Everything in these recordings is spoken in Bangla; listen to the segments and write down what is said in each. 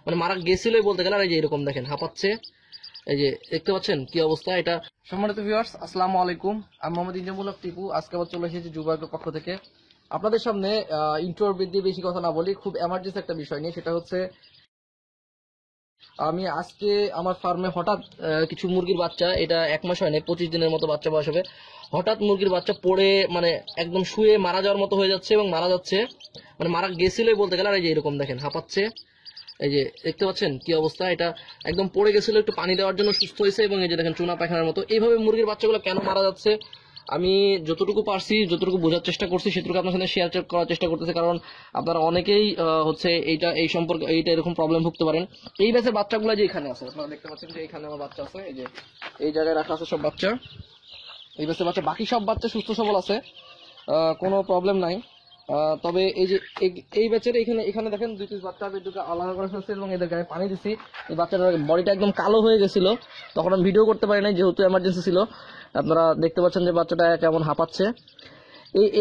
মানে মারা গেছিলই বলতে গেলে। আর এই যে এরকম দেখেন হাঁপাচ্ছে, এই যে দেখতে পাচ্ছেন কি অবস্থা। এটা সম্মানিত ভিউয়ার্স, আসসালামু আলাইকুম, আমি মোহাম্মদ ইনজামুল হক টিপু। আজকে আবার চলে এসেছি যুবাগের পক্ষ থেকে আপনাদের সামনে। ইন্ট্রোর বৃদ্ধি বেশি কথা না বলি, খুব এমার্জেন্সি একটা বিষয় নিয়ে। সেটা হচ্ছে আমি আজকে আমার ফার্মে হঠাৎ কিছু মুরগির বাচ্চা, এটা 1 মাস হয় না, 25 দিনের মতো বাচ্চা বয়স হবে, হঠাৎ মুরগির বাচ্চা পড়ে মানে একদম শুয়ে মারা যাওয়ার মতো হয়ে যাচ্ছে এবং মারা যাচ্ছে, মানে মারা গেছিলই বলতে গেলে। আর এই যে এরকম দেখেন হাঁপাচ্ছে, এই যে দেখতে পাচ্ছেন কি অবস্থা। এটা একদম পড়ে গেছিল, একটু পানি দেওয়ার জন্য সুস্থ হয়েছে এবং এই যে দেখেন চুনা পায়খানার মতো। এইভাবে মুরগির বাচ্চাগুলো কেন মারা যাচ্ছে আমি যতটুকু পারছি, যতটুকু বোঝার চেষ্টা করছি, সেটুকু আপনার সাথে শেয়ার করার চেষ্টা করতেছি। কারণ আপনারা অনেকেই হচ্ছে এই সম্পর্কে এরকম প্রবলেম ভুগতে পারেন। এই ব্যাচের বাচ্চাগুলো যে এখানে আছে, আপনারা দেখতে পাচ্ছেন যে এখানে আমার বাচ্চা আছে, এই যে এই জায়গায় রাখা আছে সব বাচ্চা, এই ব্যাচের বাচ্চা। বাকি সব বাচ্চা সুস্থ সবল আছে, কোনো প্রবলেম নাই। তবে এই যে এই ব্যাচের এখানে দেখেন 2 পিস বাচ্চা, আমি দুটো আলাদা করে ফেলছি এবং এদের গায়ে পানি দিছি। এই বাচ্চাটার বডিটা একদম কালো হয়ে গেছিল, তখন আমি ভিডিও করতে পারি নাই যেহেতু এমার্জেন্সি ছিল। আপনারা দেখতে পাচ্ছেন যে বাচ্চাটা কেমন হাঁপাচ্ছে।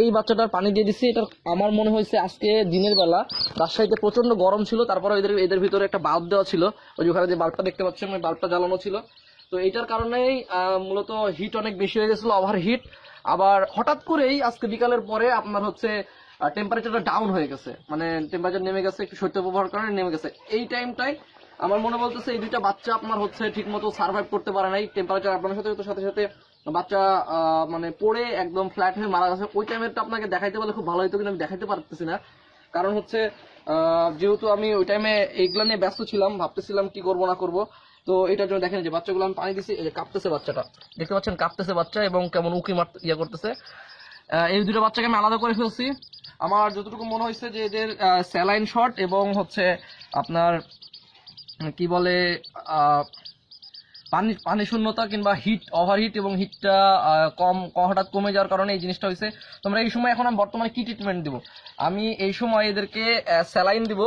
এই বাচ্চাটার পানি দিয়ে দিচ্ছি। এটা আমার মনে হয়েছে আজকে দিনের বেলা রাজশাহীতে প্রচন্ড গরম ছিল, তারপরে এদের ভিতরে একটা বাল্ব দেওয়া ছিল, ওই ওখানে যে বাল্বটা দেখতে পাচ্ছেন ওই বাল্বটা জ্বালানো ছিল। তো এইটার কারণেই মূলত হিট অনেক বেশি হয়ে গেছিল, ওভার হিট। আবার হঠাৎ করেই আজকে বিকালের পরে আপনার হচ্ছে টেম্পারেচারটা ডাউন হয়ে গেছে, মানে টেম্পারেচার নেমে গেছে, একটু শৈত্য প্রবাহের কারণে নেমে গেছে। এই টাইমটাই আমার মনে বলতেছে এই দুইটা বাচ্চা আপনার হচ্ছে ঠিক মতো সার্ভাইভ করতে পারে নাই। টেম্পারেচার আপনার সাথে সাথে বাচ্চা মানে পড়ে একদম ফ্ল্যাট হয়ে মারা গেছে। ওই টাইমেরটা আপনাকে দেখাইতে পারলে খুব ভালো হতো, কিন্তু আমি দেখাইতে পারতেছি না। কারণ হচ্ছে যেহেতু আমি ওই টাইমে এইগুলা নিয়ে ব্যস্ত ছিলাম, ভাবতেছিলাম কি করবো না করবো। তো এটার জন্য দেখেন যে বাচ্চাগুলো আমি পানি দিচ্ছি, এই যে কাঁপতেছে বাচ্চাটা, দেখতে পাচ্ছেন কাঁপতেছে বাচ্চা এবং কেমন উকি করতেছে। এই দুটো বাচ্চাকে আমি আলাদা করে ফেলছি। আমার যতটুকু মনে হয়েছে যে এদের স্যালাইন শর্ট এবং হচ্ছে আপনার কি বলে পানি শূন্যতা কিংবা হিট ওভারহিট এবং হিটটা হঠাৎ কমে যাওয়ার কারণে এই জিনিসটা হয়েছে। তোমরা এই সময় এখন আমি বর্তমানে কি ট্রিটমেন্ট দিব, আমি এই সময় এদেরকে স্যালাইন দিব।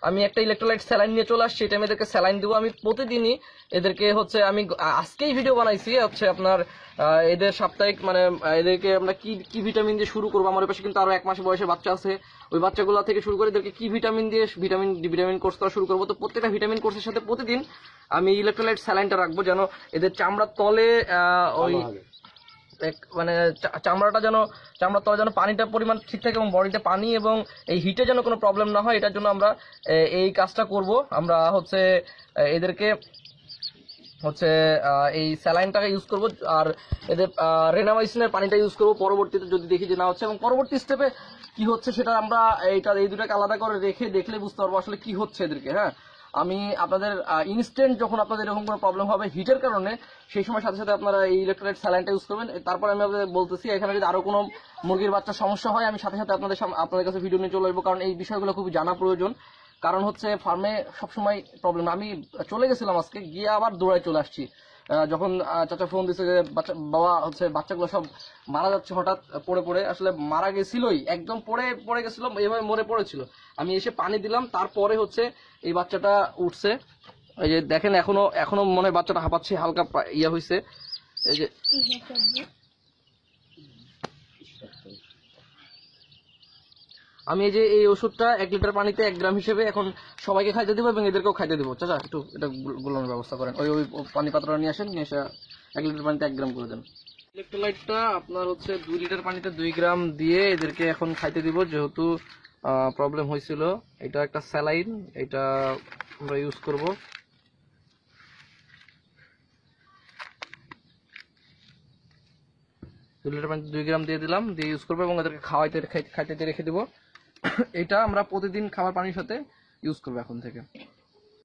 আমি একটা ইলেকট্রোলাইট স্যালাইন নিয়ে চলে আসছি, এটা আমি এদেরকে স্যালাইন দিব। আমি প্রতিদিনই এদেরকে হচ্ছে আমি আজকেই ভিডিও বানাইছি হচ্ছে আপনার এদের সাপ্তাহিক মানে এদেরকে আমরা কি ভিটামিন দিয়ে শুরু করবো। আমার পাশে কিন্তু আরো 1 মাস বয়সে বাচ্চা আছে, ওই বাচ্চাগুলো থেকে শুরু করে এদেরকে কি ভিটামিন দিয়ে ভিটামিন কোর্স করা শুরু করবো। তো প্রত্যেকটা ভিটামিন কোর্সের সাথে প্রতিদিন আমি ইলেকট্রোলাইট স্যালাইনটা রাখবো, যেন এদের চামড়ার তলে ওই মানে চামড়ার তলে যেন পানিটা পরিমাণ ঠিক থাকে এবং বডিতে পানি এবং এই হিটে যেন কোনো প্রবলেম না হয়। এটার জন্য আমরা এই কাজটা করব। আমরা হচ্ছে এদেরকে হচ্ছে এই স্যালাইনটাকে ইউজ করব, আর এদের রেনামাইসিনের পানিটা ইউজ করব পরবর্তীতে যদি দেখি যে না হচ্ছে। এবং পরবর্তী স্টেপে কি হচ্ছে সেটা আমরা এই দুটাকে আলাদা করে রেখে দেখলে বুঝতে পারবো আসলে কি হচ্ছে এদেরকে। হ্যাঁ, আমি আপনাদের ইনস্ট্যান্ট যখন আপনাদের এরকম কোনো প্রবলেম হবে হিটের কারণে, সেই সময় সাথে সাথে আপনারা এই ইলেকট্রোলাইট স্যালাইনটা ইউজ করবেন। তারপর আমি আপনাদের বলতেছি এখানে যদি আরো কোনো মুরগির বাচ্চা সমস্যা হয় আমি সাথে সাথে আপনাদের কাছে ভিডিও নিয়ে চলে আসবো, কারণ এই বিষয়গুলো খুব জানা প্রয়োজন। কারণ হচ্ছে ফার্মে সবসময় প্রবলেম। আমি চলে গেছিলাম আজকে, গিয়ে আবার দৌড়ায় চলে আসছি যখন চাচা ফোন দিচ্ছে যে বাবা হচ্ছে বাচ্চাগুলো সব মারা যাচ্ছে হঠাৎ পড়ে পড়ে। আসলে মারা গেছিলই, একদম পড়ে গেছিল, এইভাবে মরে পড়েছিল। আমি এসে পানি দিলাম, তারপরে হচ্ছে এই বাচ্চাটা উঠছে। এই যে দেখেন এখনো মনে হয় বাচ্চাটা হাঁপাচ্ছে, হালকা ইয়ে হয়েছে। এই যে আমি এই ওষুধটা 1 লিটার পানিতে 1 গ্রাম হিসেবে এখন সবাইকে খাইতে দেবো এবং এদেরকেও খাইতে দেবো। চাচা একটু এটা গুলানোর ব্যবস্থা করেন, ওই পানি পাত্রটা নিয়ে আসেন, নিয়ে এসে 1 লিটার পানিতে 1 গ্রাম করে দেন। ইলেকট্রোলাইটটা আপনার হচ্ছে 2 লিটার পানিতে 2 গ্রাম দিয়ে এদেরকে এখন খাইতে দিব, যেহেতু প্রবলেম হয়েছিল। এটা একটা স্যালাইন, এটা আমরা ইউজ করব। লিটার পানিতে 2 গ্রাম দিয়ে দিলাম, দিয়ে ইউজ করবো এবং এদেরকে খাইতে রেখে দিব। এটা আমরা প্রতিদিন খাবার পানির সাথে ইউজ করবো এখন থেকে।